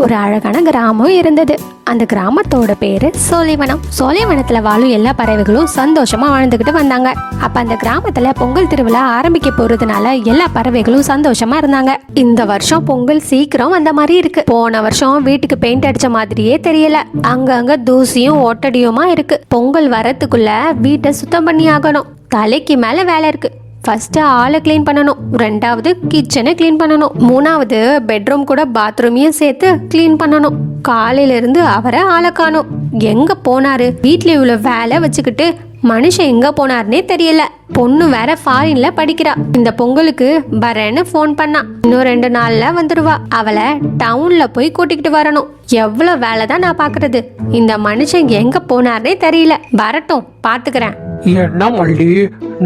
ஒரு அழகான கிராமம் இருந்தது. அந்த கிராமத்தோட பேரு சோலைவனம். சோலைவனத்துல வாழும் எல்லா பறவைகளும் சந்தோஷமா வாழ்ந்துகிட்டு வந்தாங்க. அப்ப அந்த கிராமத்துல பொங்கல் திருவிழா ஆரம்பிக்க போறதுனால எல்லா பறவைகளும் சந்தோஷமா இருந்தாங்க. இந்த வருஷம் பொங்கல் சீக்கிரம் வந்த மாதிரி இருக்கு. போன வருஷம் வீட்டுக்கு பெயிண்ட் அடிச்ச மாதிரியே தெரியல. அங்கங்க தூசியும் ஒட்டடியுமா இருக்கு. பொங்கல் வரத்துக்குள்ள வீட்டை சுத்தம் பண்ணி ஆகணும். தலைக்கு மேல வேலை இருக்கு. ஃபர்ஸ்ட் ஹாலை க்ளீன் பண்ணணும், ரெண்டாவது கிச்சனை க்ளீன் பண்ணணும், மூணாவது பெட்ரூம் கூட பாத்ரூமையும் சேர்த்து க்ளீன் பண்ணணும். காலையில இருந்து அவரை ஆளை காணும். எங்க போனாரு? வீட்ல இவ்வளவு வேலை வச்சுக்கிட்டு மனுஷன் எங்க போனாருன்னே தெரியல. பொண்ணு வேற ஃபாரின்ல படிக்கிறா. இந்த பொங்கலுக்கு வரேன்னு ஃபோன் பண்ணா. இன்னும் 2 நாள்ல வந்துடுவா. அவளை டவுன்ல போய் கூட்டிக்கிட்டு வரணும். எவ்வளவு வேலை தான் நான் பாக்குறது. இந்த மனுஷன் எங்க போனார்னே தெரியல. வரட்டும், பாத்துக்கிறேன். என்ன மல்லி,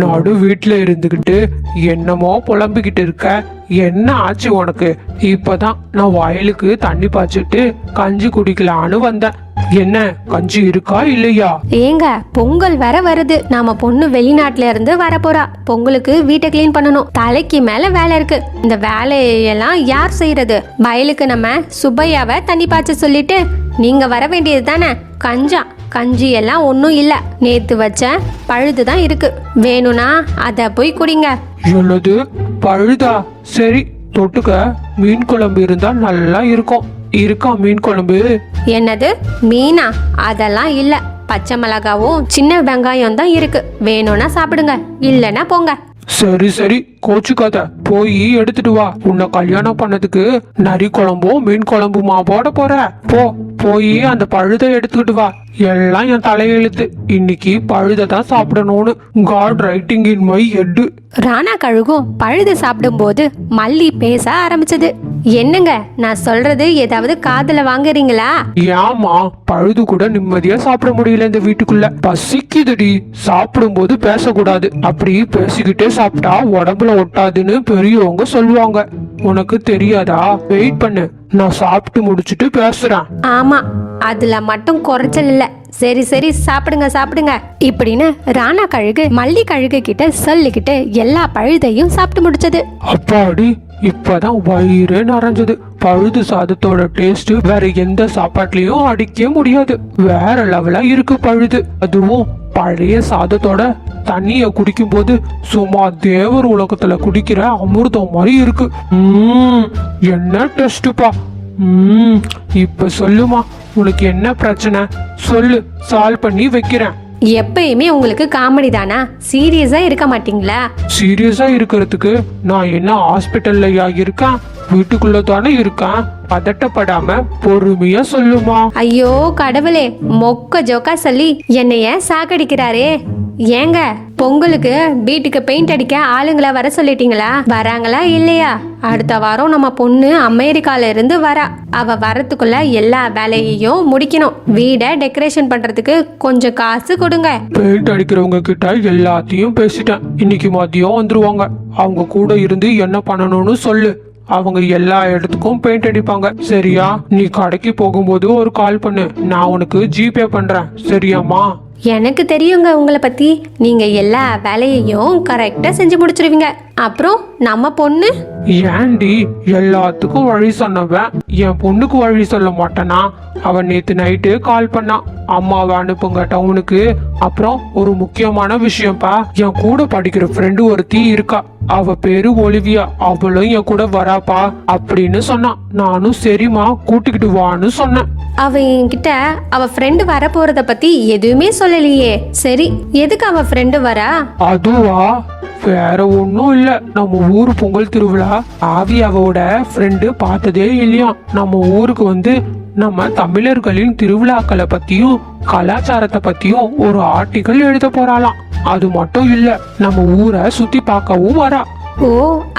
நடு வீட்டுல இருந்துகிட்டு என்னமோ புலம்பிக்கிட்டு இருக்க? என்ன ஆச்சு உனக்கு? இப்பதான் நான் வயலுக்கு தண்ணி பாய்ச்சிட்டு கஞ்சி குடிக்கலான்னு வந்தேன். என்ன கஞ்சி இருக்கா இல்லையா? ஏங்க, பொங்கல் வர வருது. நாம பொண்ணு வெளிநாட்டுல இருந்து வர போறா. பொங்கலுக்கு வீட்டை கிளீன் பண்ணணும். தலைக்கு மேல வேலை இருக்கு. இந்த வேலையெல்லாம் யார் செய்யறது? வயலுக்கு நம்ம சுப்பையாவை தண்ணி பாய்ச்ச சொல்லிட்டு நீங்க வர வேண்டியது தானே. கஞ்சி எல்லாம் ஒன்றும் இல்ல. நேத்து வச்ச பழுதுதான் இருக்கு. வேணும்னா அத போய் குடிங்க. என்னது பழுதா? சரி, தொட்டுக்க மீன் குழம்பு இருந்தா நல்லா இருக்கும். இருக்கா மீன் குழம்பு? என்னது மீனா? அதெல்லாம் இல்ல. பச்சை மிளகாவும் சின்ன வெங்காயம் தான் இருக்கு. வேணும்னா சாப்பிடுங்க, இல்லைன்னா போங்க. சரி சரி, கோச்சுக்காத, போய் எடுத்துட்டு வா. உன்னை கல்யாணம் பண்ணதுக்கு நரி குழம்பும் மீன் குழம்புமா போட போற? போய் அந்த பழுதை எடுத்துக்கிட்டு வா. எல்லாம் என் தலையெழுத்து. இன்னைக்கு பழுதை தான் சாப்பிடணும்னு got writing in my head. ராணா கழுகும் பழுது சாப்பிடும் போது மல்லி பேச ஆரம்பிச்சது. என்னங்க, நான் சொல்றது ஏதாவது காதுல வாங்குறீங்களா? ஏமா, பழுது கூட நிம்மதியா சாப்பிட முடியல இந்த வீட்டுக்குள்ள. பசிக்குதுடி. சாப்பிடும் போது பேசக்கூடாது. அப்படி பேசிக்கிட்டே சாப்பிட்டா உடம்புல ஒட்டாதுன்னு பெரியவங்க சொல்லுவாங்க. உனக்கு தெரியாதா? வெயிட் பண்ணு, நான் சாப்பிட்டு முடிச்சிட்டு பேசுறேன். ஆமா, அதுல மட்டும் குறைச்சல் இல்ல. சரி சரி, சாப்பிடுங்க இப்படின்னு ராணா கழுகு மல்லி கழுகு கிட்ட சொல்லிக்கிட்டு எல்லா பழுதையும் சாப்பிட்டு முடிச்சது. அப்பாடி, இப்பதான் வயிறு நிறைஞ்சது. பழுது சாதத்தோட டேஸ்ட் வேற எந்த சாப்பாட்லயும் அடிக்க முடியாது. வேற லெவலா இருக்கு பழுது. அதுவும் பழைய சாதத்தோட தண்ணிய குடிக்கும் போது சும்மா தேவர் உலகத்துல குடிக்கிற அமிர்தம் மாதிரி இருக்கு. என்ன டெஸ்ட்பா. இப்ப சொல்லுமா, உனக்கு என்ன பிரச்சனை? சொல்லு, சால்வ் பண்ணி வைக்கிறேன். எப்பயுமே உங்களுக்கு காமெடி தானா? சீரியஸா இருக்க மாட்டீங்களா? சீரியஸா இருக்கிறதுக்கு நான் என்ன ஹாஸ்பிட்டல்லையா இருக்கேன்? வீட்டுக்குள்ள தானே இருக்கேன். பதட்டப்படாம பொறுமையா சொல்லுமா. ஐயோ கடவுளே, மொக்க ஜோக்கா சொல்லி என்னைய சாகடிக்கிறாரே. ஏங்க, பொங்கலுக்கு வீட்டுக்கு பெயிண்ட் அடிக்க ஆளுங்களை வர சொல்லிட்டீங்களா? வராங்களா இல்லையா? அடுத்த வாரம் நம்ம பொண்ணு அமெரிக்கால இருந்து வரா. அவ வரத்துக்குள்ள எல்லா வேலையையும் முடிக்கணும். வீடை டெக்கரேஷன் பண்றதுக்கு கொஞ்சம் காசு கொடுங்க. பெயிண்ட் அடிக்கிறவங்க கிட்ட எல்லாத்தையும் பேசிட்டேன். இன்னைக்கு மதியம் வந்துருவாங்க. அவங்க கூட இருந்து என்ன பண்ணணும்னு சொல்லு. அவங்க எல்லா இடத்துக்கும் பெயிண்ட் அடிப்பாங்க. சரியா? நீ கடைக்கு போகும்போது ஒரு கால் பண்ணு. நான் உனக்கு ஜிபே பண்றேன். சரியாமா? எனக்கு தெரியுங்க உங்களை பத்தி. நீங்க எல்லா வேலையையும் கரெக்டா செஞ்சு முடிச்சிருவீங்க. அப்புறம் நம்ம பொண்ணு? ஏண்டி எல்லாத்துக்கும் வழி சொன்னவன் என் பொண்ணுக்கு வழி சொல்ல மாட்டேனா? அவன் நேத்து நைட்டு கால் பண்ணான். அம்மாவை அனுப்புங்க டவுனுக்கு. அப்புறம் ஒரு முக்கியமான விஷயம்ப்பா, என் கூட படிக்கிற ஃப்ரெண்டு ஒருத்தி இருக்கா. அவ பேரு ஒலிவியா. அவளும் என் கூட வராப்பா அப்படின்னு சொன்னான். நானும் சரிம்மா, கூட்டிக்கிட்டு வான்னு சொன்னேன். அவ என்கிட்ட அவ ஃப்ரெண்டு வர போறத பத்தி எதுவுமே சொல்லலையே. சரி, எதுக்கு அவ ஃப்ரெண்டு வரா? அதுவா, வேற ஒன்னும் இல்ல. நம்ம ஊரு பொங்கல் திருவிழா ஆவியாவோட ஃப்ரெண்டு பார்த்ததே இல்லையா. நம்ம ஊருக்கு வந்து நம்ம தமிழர்களின் திருவிழாக்களை பத்தியும் கலாச்சாரத்தை பத்தியும் ஒரு ஆர்டிக்கல் எழுத போறாளாம். அது மட்டும் இல்ல, நம்ம ஊரை சுத்தி பார்க்கவும் வரா. ஓ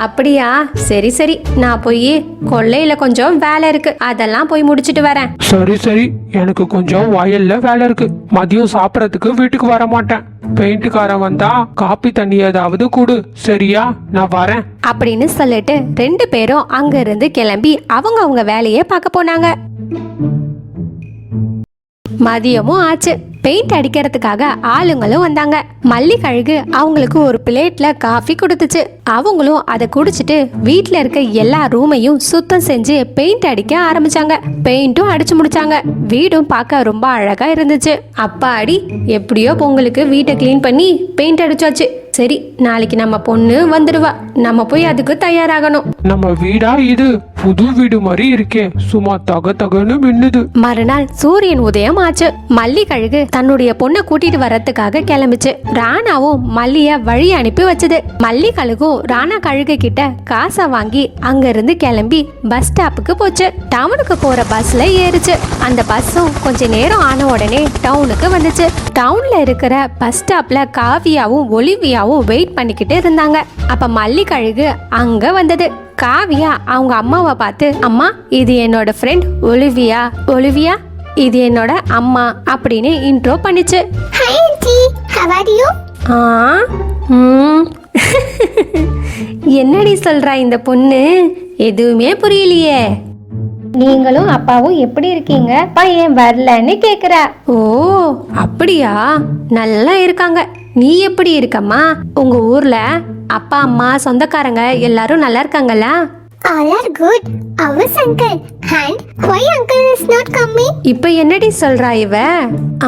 அப்படியா? சரி சரி, நான் போய் கொல்லையில கொஞ்சம் வேலை இருக்கு, அதெல்லாம் போய் முடிச்சிட்டு வரேன். சரி சரி, எனக்கு கொஞ்சம் வயல்ல வேலை இருக்கு. மதியம் சாப்பிடறதுக்கு வீட்டுக்கு வர மாட்டேன். பெயிண்ட்காரன் வந்தா காப்பி தண்ணி ஏதாவது கொடு. சரியா? நான் வரேன் அப்படின்னு சொல்லிட்டு 2 பேரும் அங்க இருந்து கிளம்பி அவங்க வேலையை பார்க்க போனாங்க. மதியமும் ஆச்சு. பெயிண்ட் அடிக்கிறதுக்காக ஆளுங்களும் வந்தாங்க. மல்லிகழுகு அவங்களுக்கு ஒரு பிளேட்ல காஃபி கொடுத்துச்சு. அவங்களும் அதை குடிச்சிட்டு வீட்ல இருக்க எல்லா ரூமையும் சுத்தம் செஞ்சு பெயிண்ட் அடிக்க ஆரம்பிச்சாங்க. பெயிண்ட்டும் அடிச்சு முடிச்சாங்க. வீடும் பார்க்க ரொம்ப அழகா இருந்துச்சு. அப்பாடி, எப்படியோ பொங்கலுக்கு வீட்டை கிளீன் பண்ணி பெயிண்ட் அடிச்சாச்சு. சரி, நாளைக்கு நம்ம பொண்ணு வந்துடுவா. நம்ம போய் அதுக்கு தயாராகணும். நம்ம வீடா இது? புது வீடு மாதிரி இருக்கே, சும்மா தக தகன்னு மின்னுது. மறுநாள் சூரியன் உதயம் ஆச்சு. மல்லிகழுகு தன்னுடைய பொண்ணை கூட்டிட்டு வர்றதுக்காக கிளம்பிச்சு. ராணாவும் மல்லிய வழி அனுப்பி வச்சது. மல்லிகழுகும் ராணா கழுகு கிட்ட காசை வாங்கி அங்க இருந்து கிளம்பி பஸ் ஸ்டாப்புக்கு போச்சு. டவுனுக்கு போற பஸ்ல ஏறுச்சு. அந்த பஸ்ஸும் கொஞ்ச நேரம் ஆன உடனே டவுனுக்கு வந்துச்சு. டவுன்ல இருக்கிற பஸ் ஸ்டாப்ல காவியாவும் ஒலிவியாவும் வெயிட் பண்ணிக்கிட்டு இருந்தாங்க. அப்ப மல்லிகழுகு அங்க வந்தது. காவியா அவங்க அம்மாவை பார்த்து, அம்மா இது என்னோட ஃப்ரெண்ட் ஒலிவியா, ஒலிவியா இது என்னோட அம்மா அப்படின்னு இன்ட்ரோ பண்ணிச்சு. Hi auntie, how are you? என்னடி சொல்றா இந்த பொண்ணு? எதுவுமே புரியலையே. நீங்களும் அப்பாவும் எப்படி இருக்கீங்க? பையன் வரலன்னு கேக்குறா. ஓ அப்படியா, நல்லா இருக்காங்க. நீ எப்படி இருக்கம்மா? உங்க ஊர்ல அப்பா அம்மா சொந்தக்காரங்க எல்லாரும் நல்லா இருக்காங்களா? All are good. Ours uncle. And why uncle is not coming? இப்ப என்னடி சொல்றா இவ?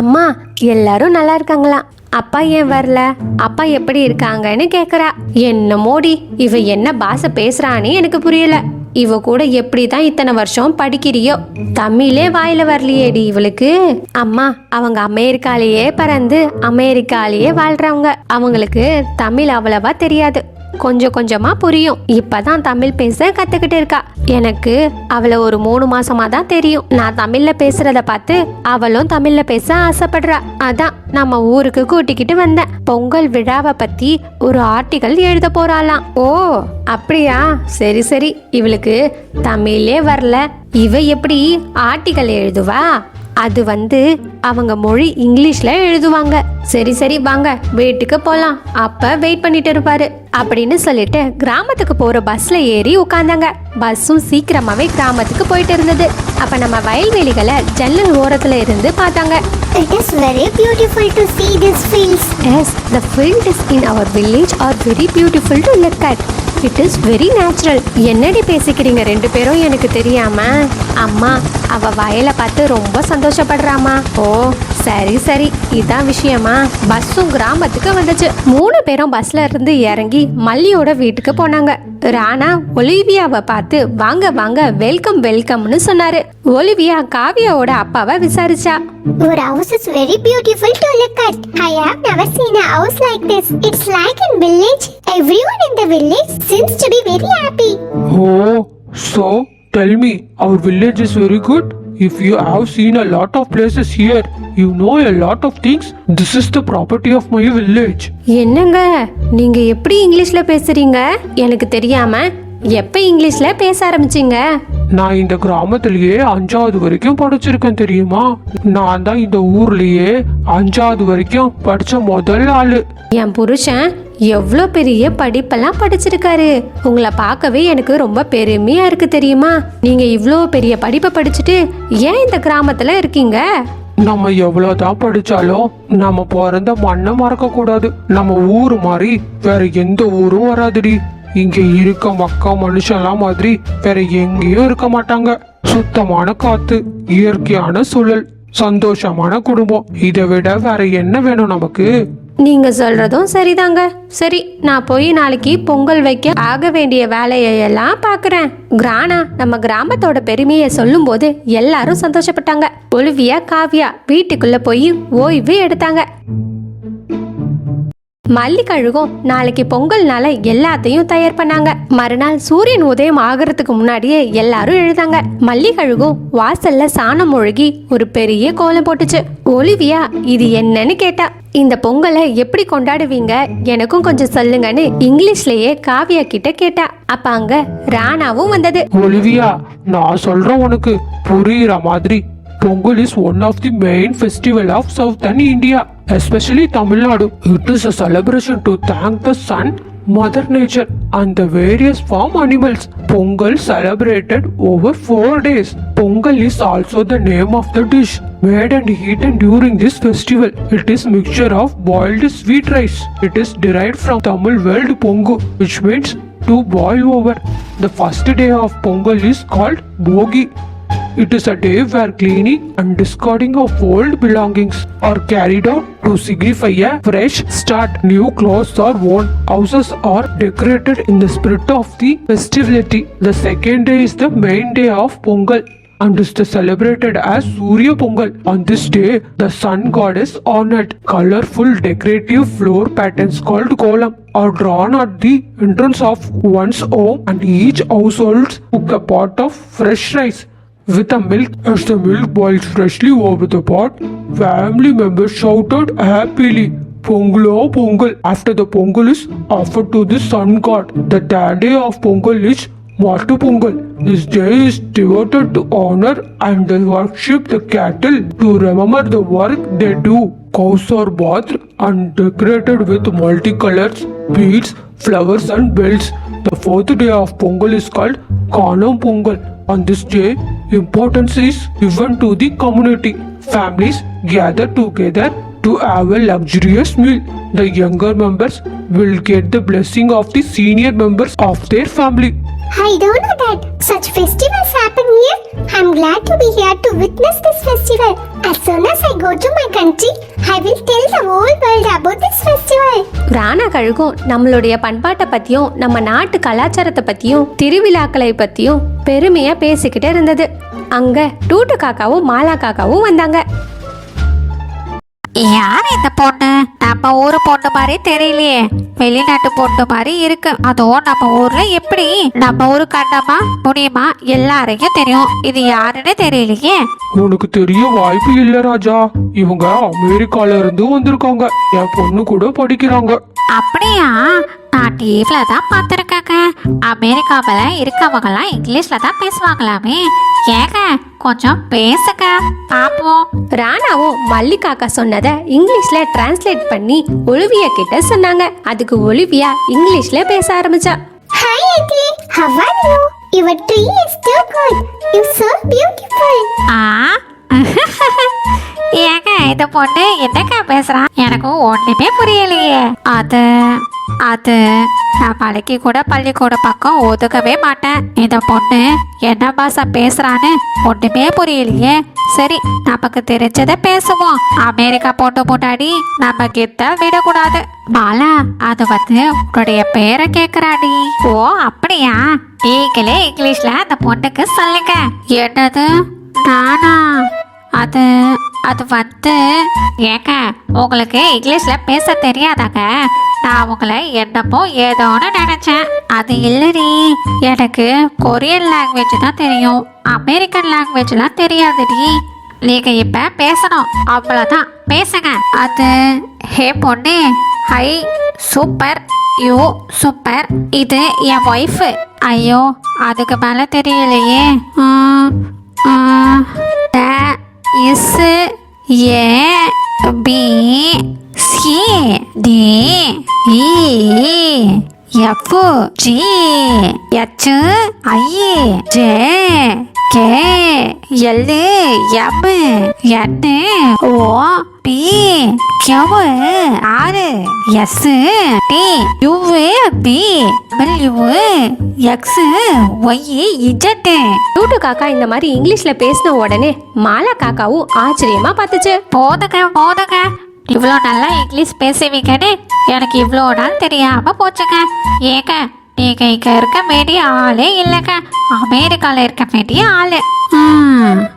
அம்மா எல்லாரும் நல்லா இருக்காங்களா, அப்பா ஏன் வரல, அப்பா எப்படி இருக்காங்கன்னு கேக்குறா. என்ன மோடி, இவ என்ன பாஷை பேசுறான்னு எனக்கு புரியல. இவ கூட எப்படிதான் இத்தனை வருஷம் படிக்கிறியோ, தமிழே வாயில வரலையேடி இவளுக்கு. அம்மா அவங்க அமெரிக்காலேயே பிறந்து அமெரிக்காலேயே வாழ்றவங்க. அவங்களுக்கு தமிழ் அவ்வளவா தெரியாது, கொஞ்சம் கொஞ்சமா புரியும். இப்பதான் தமிழ் பேச கத்துக்கிட்டு இருக்கா. எனக்கு அவளை ஒரு 3 மாசமா தான் தெரியும். நான் தமிழ்ல பேசுறத பார்த்து அவளும் தமிழ்ல பேச ஆசைப்படுறா. அதான் நம்ம ஊருக்கு கூட்டிக்கிட்டு வந்தேன். பொங்கல் விழாவை பத்தி ஒரு ஆர்டிகல் எழுத போறாளாம். ஓ அப்படியா, சரி சரி. இவளுக்கு தமிழே வரல, இவ எப்படி ஆர்டிகல் எழுதுவா? அது அவங்க மொழி இங்கிலீஷ்ல எழுதுவாங்க. சரி சரி வாங்க வீட்டுக்கு போலாம், அப்ப வெயிட் பண்ணிட்டு இருப்பாரு அப்படின்னு சொல்லிட்டு கிராமத்துக்கு போற பஸ்ல ஏறி உட்கார்ந்தாங்க. பஸ்ஸும் சீக்கிரமாவே கிராமத்துக்கு போயிட்டு இருந்தது. அப்ப நம்ம வயல்வெளிகளை ஜன்னல் ஓரத்துல இருந்து பார்த்தாங்க. It is very beautiful to see these fields. Yes, the fields in our village are very beautiful to look at. It is very natural. என்னடி பேசிக்கிறீங்க ரெண்டு பேரும் எனக்கு தெரியாம? அம்மா அவ வயலை பார்த்து ரொம்ப சந்தோஷப்படுறாமா. ஓ சரி சரி, இதான் விஷயமா? பஸ்ஸும் கிராமத்துக்கு வந்துச்சு. 3 பேரும் பஸ்ல இருந்து இறங்கி மல்லியோட வீட்டுக்கு போனாங்க. ராணா ஒலிவியாவை பார்த்து வாங்க வாங்க வெல்கம் வெல்கம்னு சொன்னாரு. ஒலிவியா காவியாவோட அப்பாவை விசாரிச்சா. Your house is very beautiful to look at. I have never seen a house like this. It's like in village. Everyone in the village seems to be very happy. Oh, so tell me, our village is very good? If you have seen a lot of places here, you know a lot of things. This is the property of my village. என்னங்க நீங்க எப்படி இங்கிலீஷ்ல பேசுறீங்க? எனக்கு தெரியாம எப்ப இங்கிலீஷ்ல பேச ஆரம்பிச்சீங்க? நான் இந்த கிராமத்திலேயே 5வது வரைக்கும் படிச்சிருக்கேன் தெரியுமா? நான் தான் இந்த ஊர்லயே 5வது வரைக்கும் படிச்ச முதல் ஆளு. என் புருஷன் எவ்வளோ பெரிய படிப்பெல்லாம் படிச்சிருக்காரு. உங்களை பார்க்கவே எனக்கு ரொம்ப பெருமையா இருக்கு தெரியுமா? நீங்க இவ்வளோ பெரிய படிப்பை படிச்சுட்டு ஏன் இந்த கிராமத்துல இருக்கீங்க? நம்ம எவ்வளவுதான் படிச்சாலும் நம்ம பிறந்த மண்ணை மறக்க கூடாது. நம்ம ஊரு மாதிரி வேற எந்த ஊரும் வராதுடி. இங்க இருக்க மக்கா மனுஷன்லாம் மாதிரி வேற எங்கேயும் இருக்க மாட்டாங்க. சுத்தமான காத்து, இயற்கையான சூழல், சந்தோஷமான குடும்பம், இதை விட வேற என்ன வேணும் நமக்கு? நீங்க சொல்றதும் சரிதாங்க. சரி, நான் போய் நாளைக்கு பொங்கல் வைக்க ஆக வேண்டிய வேலையெல்லாம் பாக்குறேன். கிரானா நம்ம கிராமத்தோட பெருமையை சொல்லும் போது எல்லாரும் சந்தோஷப்பட்டாங்க. ஒலிவியா காவியா வீட்டுக்குள்ள போய் ஓய்வு எடுத்தாங்க. மல்லிகழுகும் நாளைக்கு பொங்கல்னால எல்லாத்தையும் தயார் பண்ணாங்க. மறுநாள் சூரியன் உதயம் ஆகிறதுக்கு முன்னாடியே எல்லாரும் எழுதாங்க. மல்லிகழுகும் வாசல்ல சாணம் ஒழுகி ஒரு பெரிய கோலம் போட்டுச்சு. ஒலிவியா இது என்னன்னு கேட்டா. இந்த பொங்கலை எப்படி கொண்டாடுவீங்க, எனக்கும் கொஞ்சம் சொல்லுங்கன்னு இங்கிலீஷ்லயே காவியா கிட்ட கேட்டா. அப்ப அங்க ராணாவும் வந்தது. ஒலிவியா, நான் சொல்றேன் உனக்கு புரியுற மாதிரி. Pongal is one of the main festival of Southern India, especially Tamil Nadu. It is a celebration to thank the sun Mother Nature, and the various farm animals. Pongal celebrated over 4 days. Pongal is also the name of the dish made and eaten during this festival. It is mixture of boiled sweet rice. It is derived from Tamil word pongu, which means to boil over. The first day of Pongal is called Bogi. It is a day where cleaning and discarding of old belongings are carried out to signify a fresh start. New clothes are worn. Houses are decorated in the spirit of the festivity. The second day is the main day of Pongal and is celebrated as Surya Pongal. On this day, the sun god is honored. Colorful decorative floor patterns called kolam are drawn at the entrance of one's home, and each household cook a pot of fresh rice with a milk. As the milk boils freshly over the pot, family members shouted happily, Pongalo Pongal. After the Pongal is offered to the sun god. The third day of Pongal is Matu Pongal. This day is devoted to honor and worship the cattle to remember the work they do. Cows are bathed and decorated with multicolors, beads, flowers and bells. The fourth day of Pongal is called Kanam Pongal. On this day, importance is given to the community. Families gather together to have a luxurious meal. The younger members will get the blessing of the senior members of their family. I don't know that such festivals happen here. I'm glad to be here to witness this festival. As soon as I go to my country, I will tell the whole world about this festival. Rana கழுகும் நம்மளுடைய பண்பாட்டை பத்தியும் நம்ம நாட்டு கலாச்சாரத்தை பத்தியும் திருவிழாக்களை பத்தியும் பெருமையா பேசிக்கிட்டே இருந்தது. அங்க டூட்டு காக்காவும் மாலா காக்காவும் வந்தாங்க. யார் இந்த பொண்ணு? நம்ம ஊரு பொண்ணு மாதிரி தெரியலையே, வெளிநாட்டு பொண்ணு மாதிரி இருக்கு. அதுவும் நம்ம ஊர்ல எப்படி நம்ம ஊரு கண்டமா முடியுமா? எல்லாரையும் தெரியும், இது யாருன்னு தெரியலையே. உனக்கு தெரிய வாய்ப்பு இல்ல ராஜா. இவங்க அமெரிக்கால இருந்து வந்திருக்காங்க. என் பொண்ணு கூட படிக்கிறாங்க. அப்படியா? நான் டிவில தான் பார்த்துருக்கேங்க. அமெரிக்காவில் இருக்கவங்கலாம் இங்கிலீஷ்ல தான் பேசுவாங்களாமே. ஏங்க கொஞ்சம் பேசுங்க பாப்போம். ராணாவும் மல்லி காக்கா சொன்னதை இங்கிலீஷ்ல டிரான்ஸ்லேட் பண்ணி ஒலிவியா கிட்ட சொன்னாங்க. அதுக்கு ஒலிவியா இங்கிலீஷ்ல பேச ஆரம்பிச்சா. Hi Auntie, how are you? Your tree is too good. You're so beautiful. ஏங்க இந்த பொண்ணு என்னக்கா பேசுறான்? எனக்கு ஒண்ணுமே புரியலையே. அது நான் பழக்கி கூட பள்ளிக்கூட பக்கம் ஒதுக்கவே மாட்டேன். இந்த பொண்ணு என்ன பாஷை பேசுறான்னு ஒண்ணுமே புரியலையே. சரி, நமக்கு தெரிஞ்சதை பேசுவோம். அமெரிக்கா பொண்ணு முன்னாடி நம்ம கிட்ட விடக்கூடாது. மாலா, அது உன்னுடைய பேரை கேக்குறாடி. ஓ அப்படியா? நீங்களே இங்கிலீஷ்ல அந்த பொண்ணுக்கு சொல்லுங்க. என்னது நானா? அது ஏங்க உங்களுக்கு இங்கிலீஷ்ல பேச தெரியாதாங்க? நான் உங்களை என்னமோ ஏதோன்னு நினைச்சேன். அது இல்லடி, எனக்கு கொரியன் லாங்குவேஜ் தான் தெரியும், அமெரிக்கன் லாங்குவேஜ்லாம் தெரியாதுடி. நீங்க இப்ப பேசணும், அவ்வளோதான், பேசுங்க. அது ஹே பொண்ணு, ஹை சூப்பர், யூ சூப்பர், இது என் ஒய்ஃபு. ஐயோ அதுக்கு மேலே தெரியலையே. Is A B C D E F G H I J K L M N O P Q R S T U V W X Y Z. டூட்டு காக்கா இந்த மாதிரி இங்கிலீஷ்ல பேசின உடனே மாலா காக்காவும் ஆச்சரியமா பார்த்துச்சு. போதுங்க, இவ்வளோ நல்லா இங்கிலீஷ் பேசுவீங்கன்னு எனக்கு இவ்வளோ நாள் தெரியாம போச்சுங்க. ஏங்க நீங்க இங்க இருக்க வேண்டிய ஆளே இல்லைங்க, அமெரிக்கால இருக்க வேண்டிய ஆளு.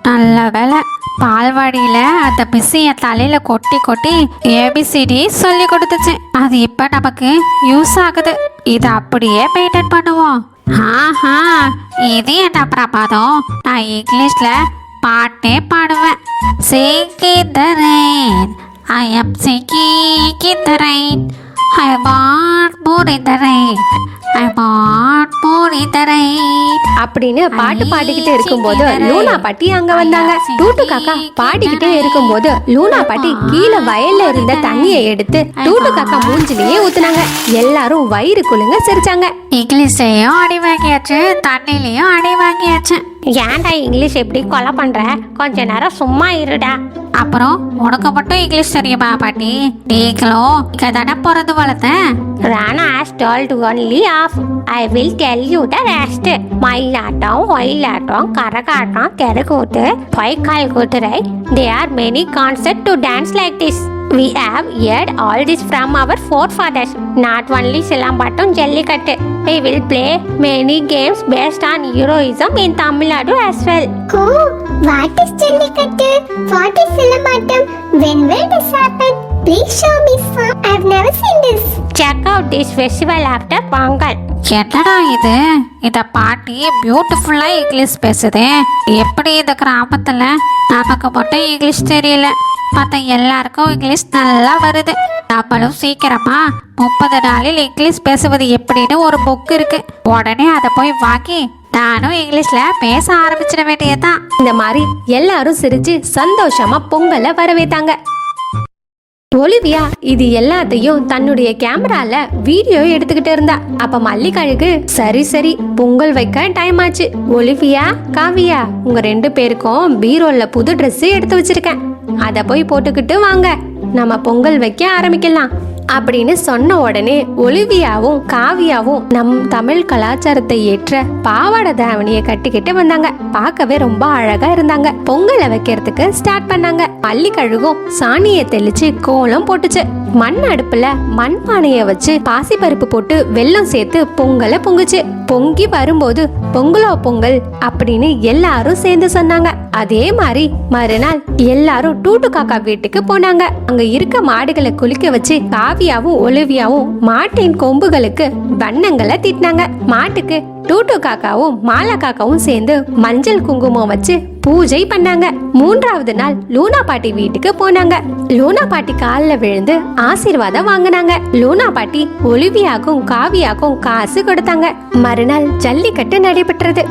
நல்ல வேலை, பால்வாடியில அந்த மிஸ் என் தலையில கொட்டி ஏபிசிடி சொல்லி கொடுத்துச்சு. அது இப்ப நமக்கு யூஸ் ஆகுது. இதை அப்படியே மெயின்டைன் பண்ணுவோம். இது என்ன பிரமாதம், நான் இங்கிலீஷ்ல பாட்டே பாடுவேன். Sing in the rain, I am singing in the rain, I want more in the rain, I want more in the right. அப்படின்னு பாட்டு பாடிக்கிட்டு இருக்கும்போது லூனா பாட்டி அங்க வந்தாங்க. டூட்டு காக்கா பாடிக்கிட்டே இருக்கும்போது லூனா பாட்டி கீழே வயல்ல இருந்த தண்ணியை எடுத்து டூட்டு காக்கா மூஞ்சிலேயே ஊத்துனாங்க. எல்லாரும் வயிறு குலுங்க சிரிச்சாங்க. இங்கிலீஷ்லயும் அடி வாங்கியாச்சு, தண்ணிலையும் அடி வாங்கியாச்சு. ஏன்டா இங்கிலீஷ் எப்படி கொலை பண்ற? கொஞ்ச நேரம் சும்மா இருடா. அப்புறம் உனக்கு மட்டும் இங்கிலீஷ் தெரியுமா பாட்டி? நீங்களும் இங்க தானே பிறந்து வளர்த்த. Rana has told only half. I will tell you the rest. மயிலாட்டம், ஒயிலாட்டம், கரகாட்டம், தெருக்கூத்து, பொய்க்கால் கூத்துரை. There are many concepts to dance like this. We have heard all this from our forefathers. Not only Silambattam, jallikattu. We will play many games based on heroism in Tamil Nadu as well. Oh, what is Jallikattu? What is Silamattam? When will this happen? Please show me some. I've never seen this. Check out this festival after Pongal. என்னடா இது? இந்த பாட்டி பியூட்டிஃபுல்லா English பேசுதே. எப்படி இந்த கிராமத்துல நமக்கு மட்டும் இங்கிலீஷ் தெரியல, மற்ற எல்லாருக்கும் இங்கிலீஷ் நல்லா வருது. நம்மளும் சீக்கிரமா 30 நாளில் இங்கிலீஷ் பேசுவது எப்படின்னு ஒரு புக் இருக்கு. உடனே அதை போய் வாங்கி நானும் இங்கிலீஷ்ல பேச ஆரம்பிச்சிட வேண்டியதுதான். இந்த மாதிரி எல்லாரும் சிரிச்சு சந்தோஷமா பொங்கலை வரவேத்தாங்க. ஒலிவியா இது எல்லாத்தையும் தன்னுடைய கேமரால வீடியோ எடுத்துக்கிட்டு இருந்தா. அப்ப மல்லிகழுகு சரி பொங்கல் வைக்க டைம் ஆச்சு. ஒலிவியா, காவியா, உங்க 2 பேருக்கும் பீரோல புது ட்ரெஸ் எடுத்து வச்சிருக்கேன், அத போய் போட்டுக்கிட்டு வாங்க, நம்ம பொங்கல் வைக்க ஆரம்பிக்கலாம் அப்படின்னு சொன்ன உடனே ஒலிவியாவும் காவியாவும் நம் தமிழ் கலாச்சாரத்தை ஏற்ற பாவாடை தாவணியை கட்டிக்கிட்டு வந்தாங்க. பார்க்கவே ரொம்ப அழகா இருந்தாங்க. பொங்கலை வைக்கிறதுக்கு ஸ்டார்ட் பண்ணாங்க. மல்லிகழுகும் சாணியை தெளிச்சு கோலம் போட்டுச்சு. மண் அடுப்புல மண் பானைய வச்சு பாசிப்பருப்பு போட்டு வெல்லம் சேர்த்து பொங்கலை பொங்குச்சு. பொங்கி வரும்போது பொங்கலோ பொங்கல் அப்படின்னு எல்லாரும் சேர்ந்து சொன்னாங்க. அதே மாதிரி மறுநாள் எல்லாரும் டூட்டு காக்கா வீட்டுக்கு போனாங்க. அங்க இருக்க மாடுகளை குளிக்க வச்சு காவியாவும் ஒலிவியாவும் மாட்டின் கொம்புகளுக்கு வண்ணங்களை தீட்டினாங்க. மாட்டுக்கு டூட்டு காக்காவும் மாலா காக்காவும் சேர்ந்து மஞ்சள் குங்குமம் வச்சு பூஜை பண்ணாங்க. 3வது நாள் லூனா பாட்டி வீட்டுக்கு போனாங்க. லூனா பாட்டி காலில் விழுந்து ஆசீர்வாதம் வாங்கினாங்க. லூனா பாட்டி ஒலிவியாக்கும் காவியாக்கும் காசு கொடுத்தாங்க. மறுநாள் ஜல்லிக்கட்டு நடைபெற்றது.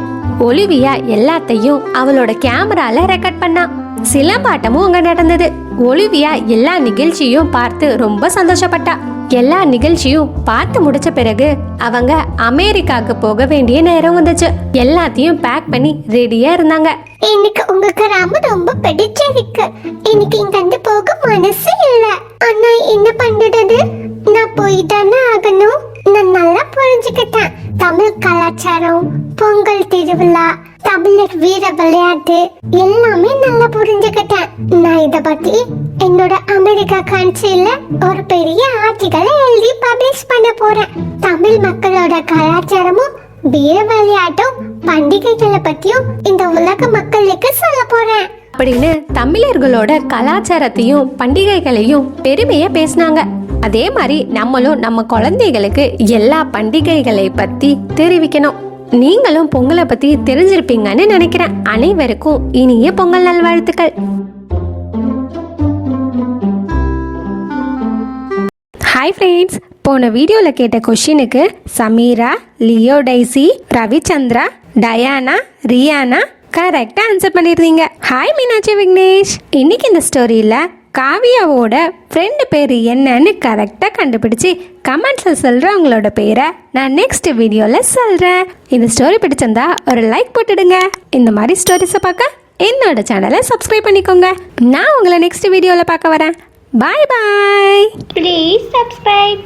ஒலிவியா எல்லாத்தையும் அவளோட கேமரால ரெக்கார்ட் பண்ணா. சிலம்பாட்டமும் அங்க நடந்தது. ஒலிவியா எல்லா நிகழ்ச்சியும் பார்த்து ரொம்ப சந்தோஷப்பட்டா. எல்லா நிகழ்ச்சியும் பார்த்து முடிச்ச பிறகு அவங்க அமெரிக்காவுக்கு போக வேண்டிய நேரம் வந்துச்சு. எல்லாத்தையும் பேக் பண்ணி ரெடியா இருந்தாங்க. எனக்கு உங்க கிராமம் ரொம்ப பிடிச்சிருக்கு. எனக்கு இங்க இருந்து போக மனசு இல்ல. ஆனா என்ன பண்றது? நான் போய் தானே ஆகணும். நான் நல்லா புரிஞ்சுக்கிட்டேன். தமிழ் கலாச்சாரம், பொங்கல் திருவிழா, தமிழர் வீர விளையாட்டு எல்லாமே நல்லா புரிஞ்சுக்கிட்டேன். நான் இத பத்தி என்னோட அமெரிக்கா கண்ட்ரில ஒரு பெரிய ஆர்டிகலை எழுதி பப்ளிஷ் பண்ண போறேன். தமிழ் மக்களோட கலாச்சாரமும் வீர விளையாட்டும் பண்டிகைகளை பத்தியும் இந்த உலக மக்களுக்கு சொல்ல போறேன் அப்படின்னு தமிழர்களோட கலாச்சாரத்தையும் பண்டிகைகளையும் பெருமையா பேசினாங்க. அதே மாதிரி நம்மளும் நம்ம குழந்தைகளுக்கு எல்லா பண்டிகைகளை பத்தி தெரிவிக்கணும். நீங்களும் பொங்கலை பத்தி தெரிஞ்சிருப்பீங்கன்னு நினைக்கிறேன். அனைவருக்கும் இனிய பொங்கல் நல்வாழ்த்துக்கள். ஹாய் ஃப்ரெண்ட்ஸ், போன வீடியோவில் கேட்ட கொஷினுக்கு Sameera, Leo Daisy, Ravichandra, Diana, Rihanna கரெக்டாக ஆன்சர் பண்ணியிருந்தீங்க. ஹாய் மீனாட்சி விக்னேஷ். இன்னைக்கு இந்த ஸ்டோரியில் காவியாவோட ஃப்ரெண்டு பேர் என்னன்னு கரெக்டாக கண்டுபிடிச்சி கமெண்ட்ஸில் சொல்கிற உங்களோட பேரை நான் நெக்ஸ்ட் வீடியோவில் சொல்கிறேன். இந்த ஸ்டோரி பிடிச்சிருந்தா ஒரு லைக் போட்டுடுங்க. இந்த மாதிரி ஸ்டோரிஸை பார்க்க என்னோட சேனலை சப்ஸ்கிரைப் பண்ணிக்கோங்க. நான் உங்களை நெக்ஸ்ட் வீடியோவில் பார்க்க வரேன். பாய் பாய். Please subscribe.